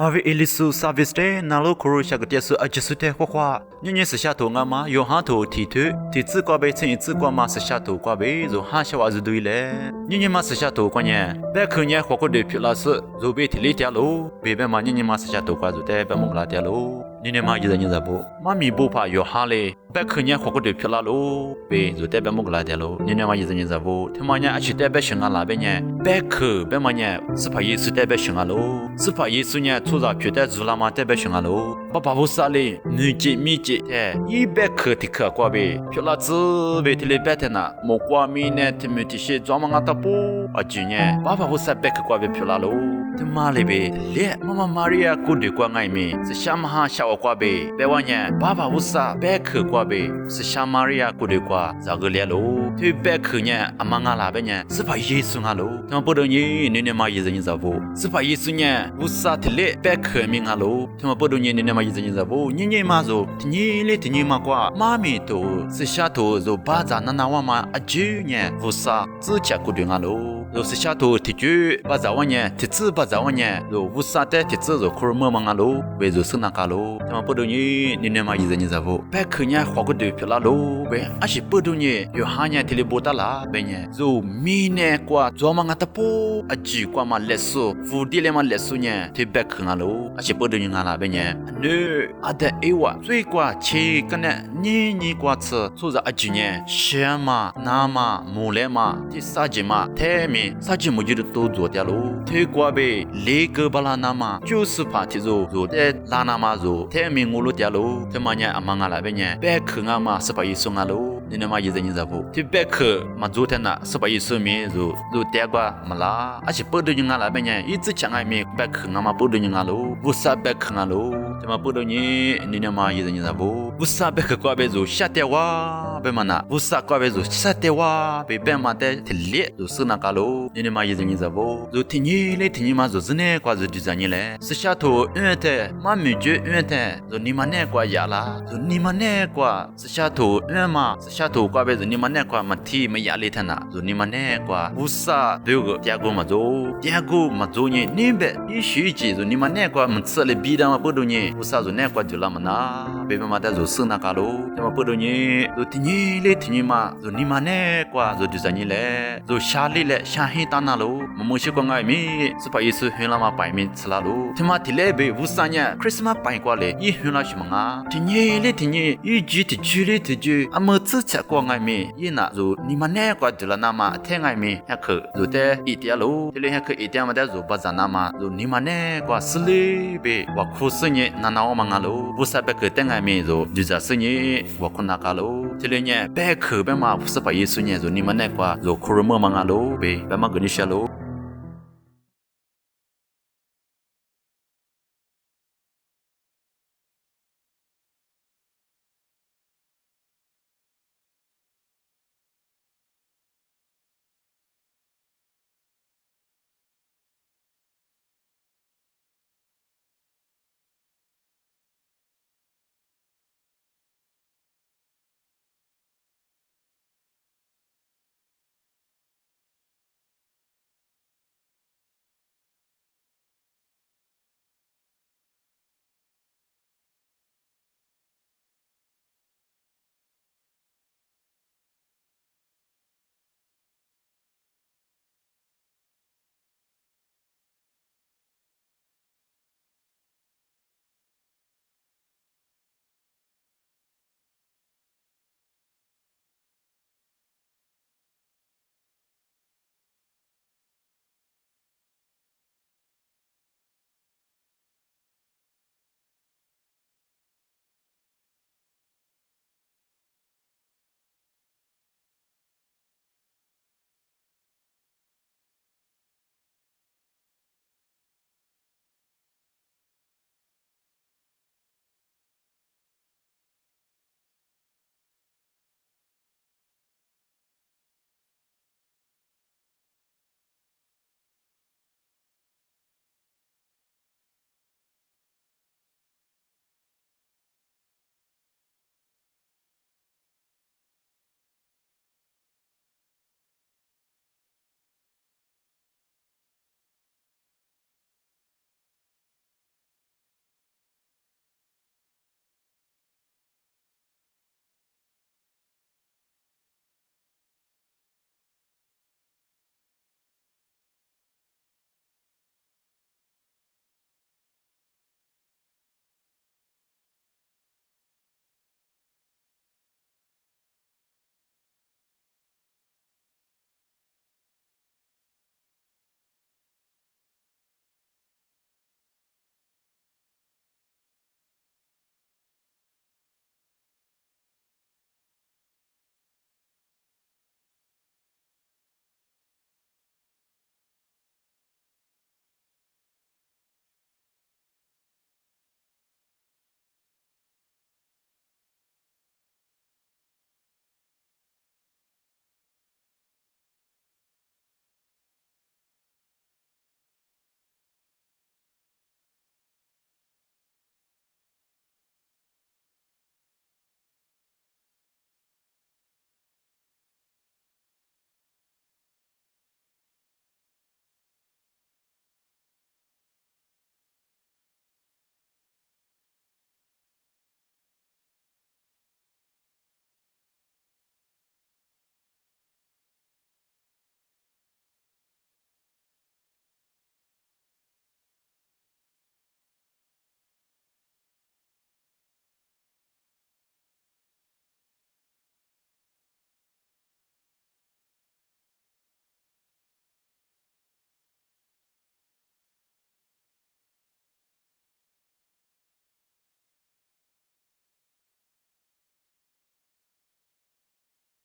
Ave Elisu service day nalo kuru shagatiasu ajisute kwa nyenye sishato ngama yo hanto titu titsu kwa be tsin tsu kwa ma sishato kwa be zo ha shawa zu duile nyenye ma sishato kwa nye be kunya kwa de pilasu zo be tili tialo be be ma nyenye ma sishato kwa zo te be mongla tialo nyenye ma yiza nyenza bo mami bo pa yo hale be kunya kwa de pilalo be zo te be mongla tialo nyenye ma yiza nyenza bo temanya achite be shinga la be nye be ku be ma nye sipa yesu te be shinga lo sipa yesu nye tuza pye zula ma te be shinga lo papa bo sale ni ji mi ji te yi be ke ti ke kwa be pila zu be tele betena mo kwa mi ne te mi ti she zwa ma nga ta po a ji nye papa bo sa be ke kwa be pila lo te ma le be le mama maria ku de kwa ngai mi se sha ma ha sha wa kwa be wa nye papa bo sa be ke kwa be se sha maria ku de kwa za ge le lo te be ke nye ama nga la be nye se pa yesu nga lo te ma bo de ni ne ma yi zin za bo se pa yesu nye bu sa tele be ke mi nga lo te ma bo de ni ne ma yi zin za bo ni ma zo ni le ti ni ma kwa ma mi to se sha to zo ba za na wa ma a ji nye bu sa zi cha ku de nga lo zo se sha to ti ju ba za wa nye ti zi ba za wa nye zo bu sa te ti zi zo ku mo ma nga lo be zo se na ka lo te ma bo de ni ne ma yi zin za bo be ke nya kwa ku de pi la lo be a shi bo de ni yo ha nya tele bo ta la be nye zo mi ne kwa zo ma nga ta po a ji kwa ma le so fu di le ma le so nye te be ke nga lo a shi bo de ni nga la be nye ne a de e wa zui kwa chi ka ne ni kwa tse so za a ji nye she ma na ma mu le ma ti sa ji ma te mi sa ji mu ji de to zo tia lo te kwa be le ge ba la na ma ju su pa ti zo zo te la na ma zo te mi ngu lo tia lo te ma nya a ma nga la be nye be ke nga ma sa pa yi so nga lo ni ne ma yi za bo ti be ke ma zo te na sa pa yi so mi zo te kwa ma la a shi po de nga la be nye yi zi chang ai mi be ke nga ma po de nga lo bu sa be ke nga lo te ma po de ni ne ma yi za bo bu sa be ke kwa be zo sha te wa be ma na bu sa kwa be zo sha te wa be ma te le zo su na ka lo ni ne ma yi za bo zo ti ni le ti ni ma zo zne kwa zo di za ni le se sha to te ma mi je te zo ni ma ne kwa ya la zo ni ma ne kwa se sha to ma se sha to kwa be zo ni ma ne kwa ma ti ma ya le ta na zo ni ma ne kwa bu sa de go ya go ma zo ni be yi shi ji zo ni ma ne kwa ma tse le bi da ma po do ni bu sa zo ne kwa ju la ma na be ma ta zo su na ka lo te ma po do ni zo ti ni le ti ni ma zo ni ma ne kwa zo di za ni le zo sha le sha hi ta na lo mo mo shi kwa ngai mi su pa yesu hin la ma pai mi tsla lo te ma ti le be bu sa nya christmas pai kwa le yi hin la shi ma nga ti ni le ti ni yi ji ti ju le ti ju a mo tsu cha kwa ngai mi yi na zo ni ma ne kwa ju la na ma the ngai mi ya ke zo te i ti lo te le ya ke i ti ma da zo ba za na ma zo ni ma ne kwa sli be wa khu su ni na na wa ma nga lo bu sa be ke te ngai mi zo ju za su ni wa khu na ka lo te le nya be ke be ma su pa yesu nya zo ni ma ne kwa zo khu mo ma nga lo be ba ma ge ni sha lo